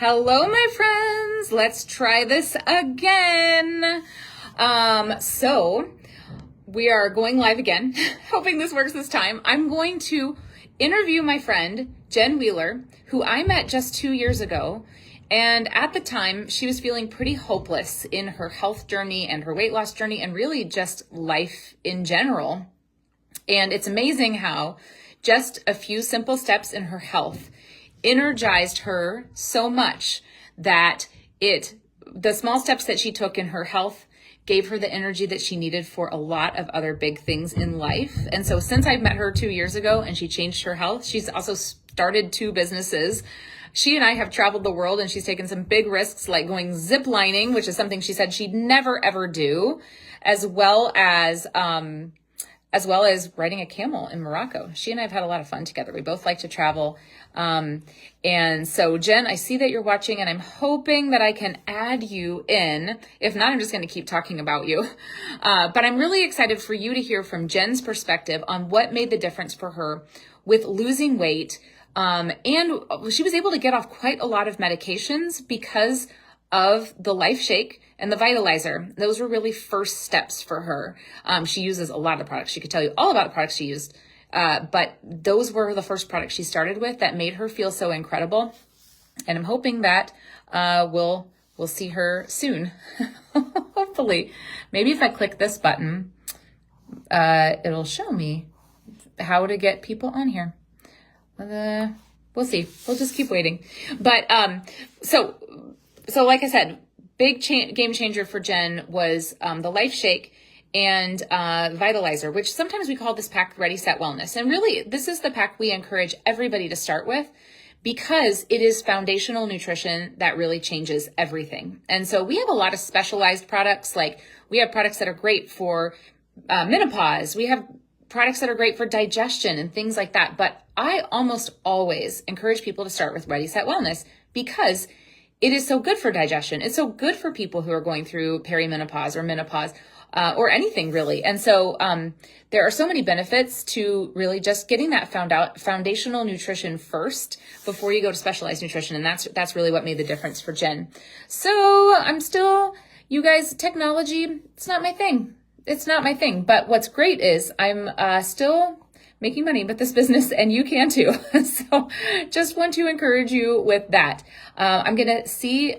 Hello, my friends. Let's try this again. So we are going live again, hoping this works this time. I'm going to interview my friend, Jen Wheeler, who I met just 2 years ago. And at the time, she was feeling pretty hopeless in her health journey and her weight loss journey and really just life in general. And it's amazing how just a few simple steps in her health energized her so much that the small steps that she took in her health gave her the energy that she needed for a lot of other big things in life. And so since I met her 2 years ago and she changed her health, she's also started 2 businesses. She and I have traveled the world, and she's taken some big risks like going zip lining, which is something she said she'd never ever do, as well as riding a camel in Morocco. She and I have had a lot of fun together. We both like to travel. And so Jen, I see that you're watching, and I'm hoping that I can add you in. If not, I'm just going to keep talking about you. But I'm really excited for you to hear from Jen's perspective on what made the difference for her with losing weight. And she was able to get off quite a lot of medications because of the Life Shake and the Vitalizer. Those were really first steps for her. She uses a lot of products. She could tell you all about the products she used. But those were the first products she started with that made her feel so incredible. And I'm hoping that we'll see her soon. Hopefully. Maybe if I click this button, it'll show me how to get people on here. We'll see. We'll just keep waiting. But so like I said, big game changer for Jen was the Life Shake and Vitalizer, which sometimes we call this pack Ready, Set, Wellness. And really, this is the pack we encourage everybody to start with because it is foundational nutrition that really changes everything. And so we have a lot of specialized products. Like we have products that are great for menopause. We have products that are great for digestion and things like that. But I almost always encourage people to start with Ready, Set, Wellness because it is so good for digestion. It's so good for people who are going through perimenopause or menopause or anything really. And so there are so many benefits to really just getting that foundational nutrition first before you go to specialized nutrition. And that's really what made the difference for Jen. So you guys, technology, it's not my thing. It's not my thing. But what's great is I'm still making money with this business, and you can too. So just want to encourage you with that. I'm going to see,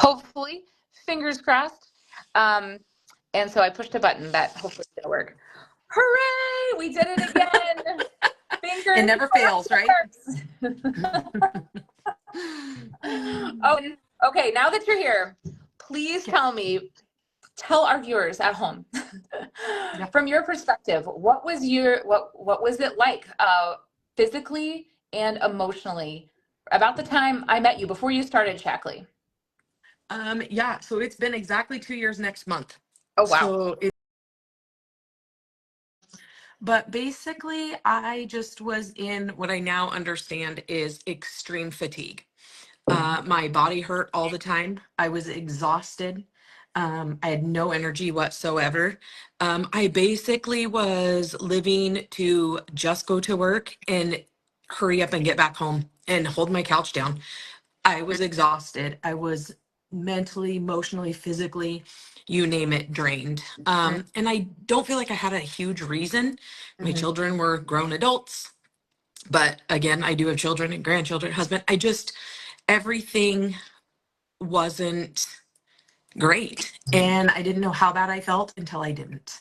hopefully, fingers crossed. And so I pushed a button that hopefully is going to work. Hooray! We did it again. Fingers It never fails, right? Oh, okay. Now that you're here, please tell our viewers at home, from your perspective, what was it like physically and emotionally about the time I met you before you started Shaklee? Yeah, so it's been exactly 2 years next month. Oh, wow. But basically, I just was in what I now understand is extreme fatigue. My body hurt all the time. I was exhausted. I had no energy whatsoever. I basically was living to just go to work and hurry up and get back home and hold my couch down. I was exhausted. I was mentally, emotionally, physically, you name it, drained. And I don't feel like I had a huge reason. My children were grown adults. But again, I do have children and grandchildren, husband. Everything wasn't great. And I didn't know how bad I felt until I didn't.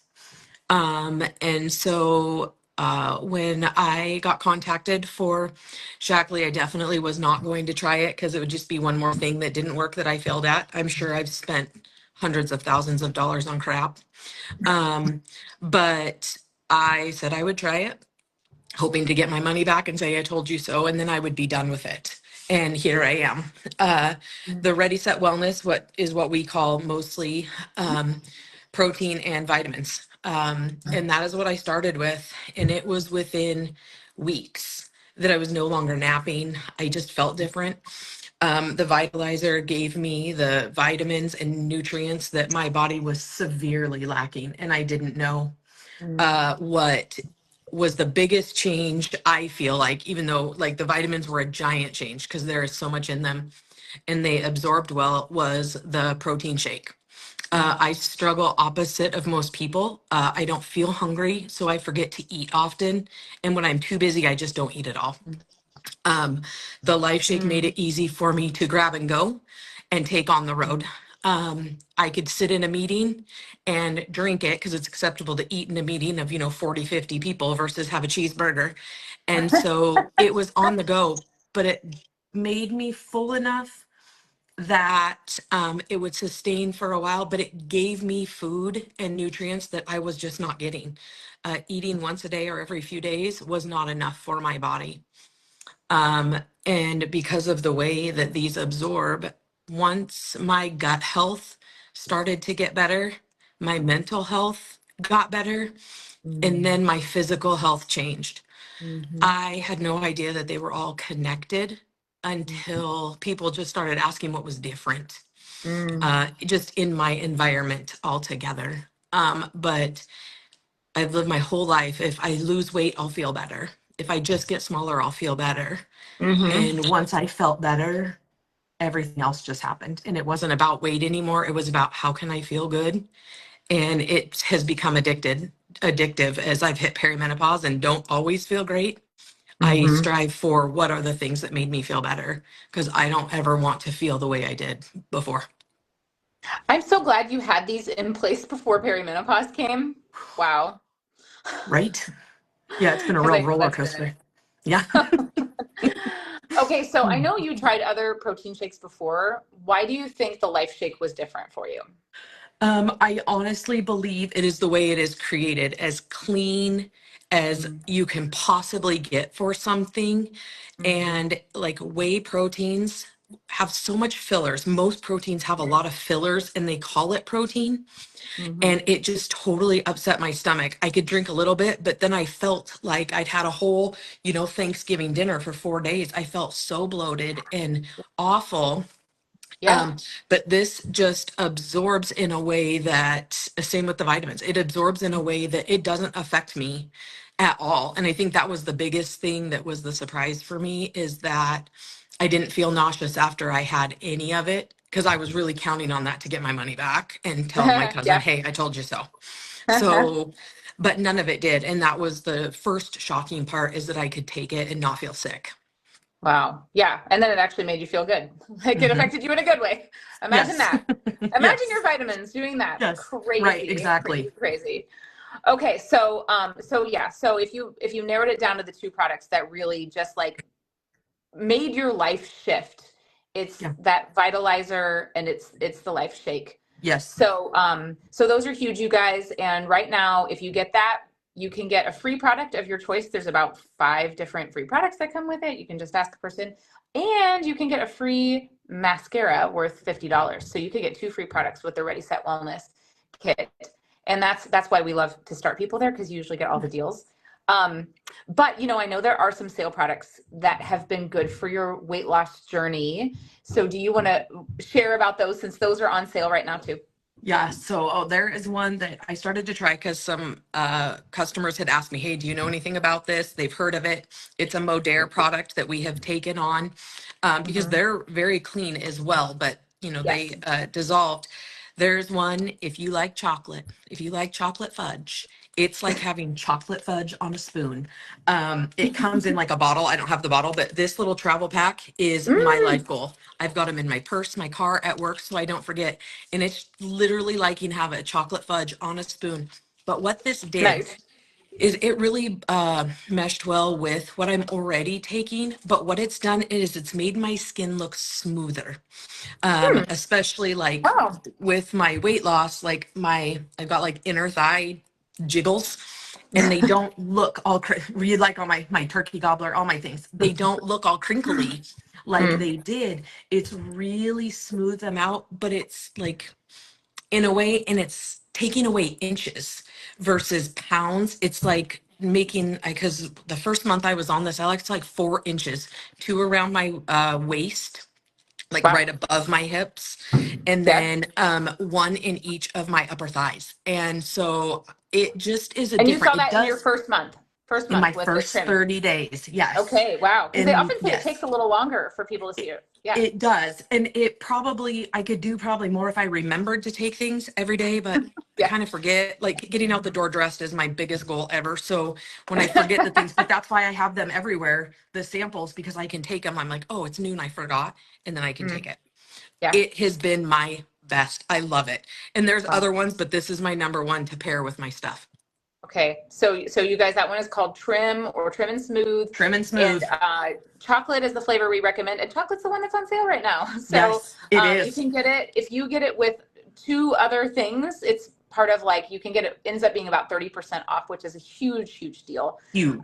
And so when I got contacted for Shaklee, I definitely was not going to try it because it would just be one more thing that didn't work that I failed at. I'm sure I've spent hundreds of thousands of dollars on crap. But I said I would try it, hoping to get my money back and say, I told you so, and then I would be done with it. And here I am. The Ready, Set, Wellness, what we call mostly protein and vitamins. And that is what I started with. And it was within weeks that I was no longer napping. I just felt different. The Vitalizer gave me the vitamins and nutrients that my body was severely lacking. And I didn't know what was the biggest change. I feel like, even though like the vitamins were a giant change because there is so much in them, and they absorbed well was the protein shake. I struggle opposite of most people. I don't feel hungry, so I forget to eat often. And when I'm too busy, I just don't eat at all. Um, the Life Shake made it easy for me to grab and go and take on the road. I could sit in a meeting and drink it because it's acceptable to eat in a meeting of, 40, 50 people versus have a cheeseburger. And so it was on the go, but it made me full enough that it would sustain for a while, but it gave me food and nutrients that I was just not getting. Eating once a day or every few days was not enough for my body. And because of the way that these absorb, once my gut health started to get better, my mental health got better, and then my physical health changed. I had no idea that they were all connected until people just started asking what was different, just in my environment altogether. But I've lived my whole life. If I lose weight, I'll feel better. If I just get smaller, I'll feel better. And once I felt better, everything else just happened. And it wasn't about weight anymore. It was about how can I feel good? And it has become addictive as I've hit perimenopause and don't always feel great. I strive for what are the things that made me feel better because I don't ever want to feel the way I did before. I'm so glad you had these in place before perimenopause came. Wow. Right? Yeah, it's been a 'Cause real I know roller that's been coaster. Yeah. Okay, so I know you tried other protein shakes before. Why do you think the Life Shake was different for you? I honestly believe it is the way it is created, as clean as you can possibly get for something. And like whey proteins have so much fillers. Most proteins have a lot of fillers and they call it protein. And it just totally upset my stomach. I could drink a little bit, but then I felt like I'd had a whole, Thanksgiving dinner for 4 days. I felt so bloated and awful. Yeah. But this just absorbs in a way that, same with the vitamins, it absorbs in a way that it doesn't affect me at all. And I think that was the biggest thing that was the surprise for me is that I didn't feel nauseous after I had any of it because I was really counting on that to get my money back and tell my cousin, Yeah. hey, I told you so. So, but none of it did. And that was the first shocking part is that I could take it and not feel sick. Wow. Yeah. And then it actually made you feel good. Like it affected you in a good way. Imagine Yes. that. Imagine Yes. your vitamins doing that. Yes. Right. Crazy, Exactly. crazy, crazy. Okay, so yeah, so if you narrowed it down to the two products that really just like made your life shift, it's Yeah. that vitalizer and it's the Life Shake. Yes. So those are huge, you guys. And right now, if you get that, you can get a free product of your choice. There's about 5 different free products that come with it. You can just ask a person, and you can get a free mascara worth $50. So you could get 2 free products with the Ready Set Wellness kit. And that's why we love to start people there because you usually get all the deals. Um, but I know there are some sale products that have been good for your weight loss journey. So do you want to share about those since those are on sale right now too? Yeah. So, there is one that I started to try because some customers had asked me, hey, do you know anything about this? They've heard of it. It's a Modere product that we have taken on because they're very clean as well, but Yes. they dissolved. There's one, if you like chocolate fudge, it's like having chocolate fudge on a spoon. It comes in like a bottle. I don't have the bottle, but this little travel pack is my life goal. I've got them in my purse, my car, at work, so I don't forget. And it's literally like you can have a chocolate fudge on a spoon. But what this did Nice. is it really meshed well with what I'm already taking. But what it's done is it's made my skin look smoother, especially like Wow. with my weight loss. Like I've got like inner thigh jiggles, and they don't look all read like on my turkey gobbler, all my things. They don't look all crinkly like they did. It's really smoothed them out, but it's like in a way, and it's taking away inches versus pounds. It's like making, because the first month I was on this, I like to like 4 inches, 2 around my waist, like Wow. right above my hips, and Yeah. then 1 in each of my upper thighs. And so it just is a And you different, saw it that in your does. first month. First in my month with the first trim. 30 days. Yes. Okay, wow. Because they And often say it takes yes, a little longer for people to see it. Yeah. it does. And it probably, I could do probably more if I remembered to take things every day, but I Yeah. kind of forget. Like getting out the door dressed is my biggest goal ever. So when I forget the things, but that's why I have them everywhere, the samples, because I can take them. I'm like, oh, it's noon, I forgot. And then I can take Mm, it. yeah. It has been my best. I love it. And there's Wow. other ones, but this is my number one to pair with my stuff. Okay. So you guys, that one is called Trim or Trim and Smooth. Trim and And smooth. chocolate is the flavor we recommend. And chocolate's the one that's on sale right now. So Yes, it you is can get it, if you get it with two other things, it's part of like, you can get it, ends up being about 30% off, which is a huge, huge deal. huge.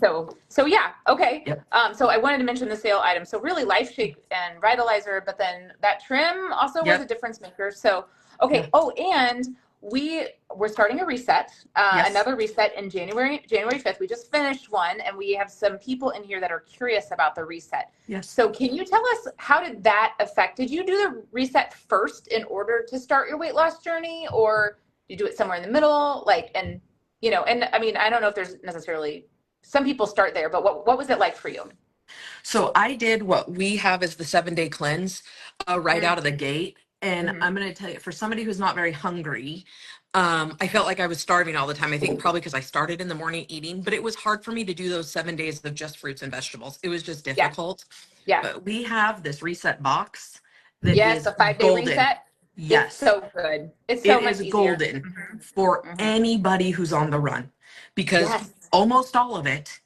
So yeah, okay. Yep. So I wanted to mention the sale item. So really Life Shake and Vitalizer, but then that trim also was a Yep. difference maker. So, okay. Yeah. Oh, and we're starting a reset, Yes. another reset in January 5th. We just finished one, and we have some people in here that are curious about the reset. Yes. So can you tell us, how did that affect? Did you do the reset first in order to start your weight loss journey, or you do it somewhere in the middle? Like, and I mean, I don't know if there's necessarily, some people start there, but what was it like for you? So I did what we have as the 7-day cleanse right out of the gate. And Mm-hmm. I'm going to tell you, for somebody who's not very hungry, I felt like I was starving all the time. I think probably because I started in the morning eating, but it was hard for me to do those 7 days of just fruits and vegetables. It was just Yeah. difficult. Yeah. But we have this reset box that Yes, is the 5-day golden. reset. It's Yes, so good. It's so it much is easier. golden Mm-hmm. for Mm-hmm. anybody who's on the run because Yes. almost all of it,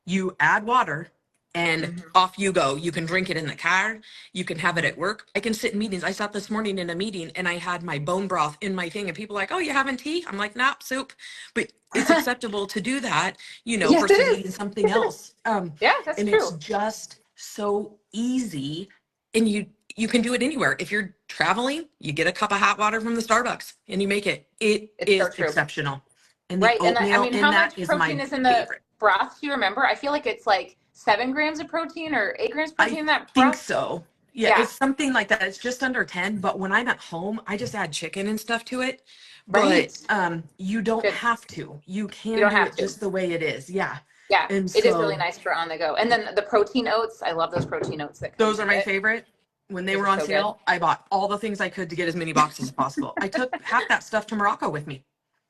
you add water and Mm-hmm. off you go. You can drink it in the car. You can have it at work. I can sit in meetings. I sat this morning in a meeting and I had my bone broth in my thing and people are like, oh, you having tea? I'm like, nah, soup. But it's acceptable to do that, Yes, it versus eating is. something else. Yeah, that's And it's true. just so easy. And you can do it anywhere. If you're traveling, you get a cup of hot water from the Starbucks and you make it. It It's is so true. exceptional. And the Right. And I oatmeal mean, in how that much is protein my is in the favorite. broth? Do you remember? I feel like it's like 7 grams of protein or 8 grams of protein I in that think broth. so. Yeah, Yeah. it's something like that. It's just under 10, but when I'm at home, I just add chicken and stuff to it. Right. But you don't Good. have to. You You can don't do have it to. just the way it is. Yeah. Yeah. And It is really so nice for on the go. And then the protein oats. I love those protein oats that come those are with my it. favorite. When they Those were are on so good. sale, I bought all the things I could to get as many boxes as possible. I took half that stuff to Morocco with me.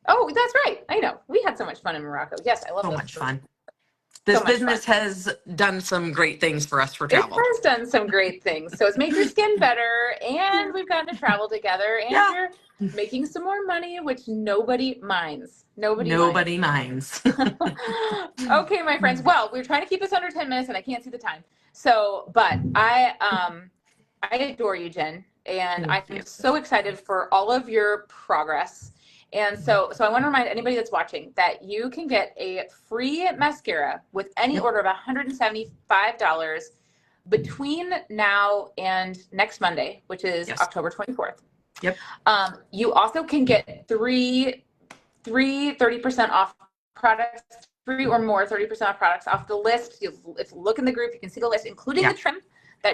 Oh, that's right. I know. We had so much fun in Morocco. Yes, I love So those. much fun. So This much fun. business has done some great things for us for It travel. has done some great things. So it's made your skin better, and we've gotten to travel together, and Yeah. you're making some more money, which nobody minds. Nobody minds. Okay, my friends. Well, we're trying to keep this under 10 minutes, and I can't see the time. So, but I adore you, Jen, and Thank I'm you. so excited for all of your progress. And so I want to remind anybody that's watching that you can get a free mascara with any Yep. order of $175 between now and next Monday, which is Yes. October 24th. Yep. You also can get three 30% off products, 3 or more 30% off products off the list. If you look in the group, you can see the list, including Yeah. the trim.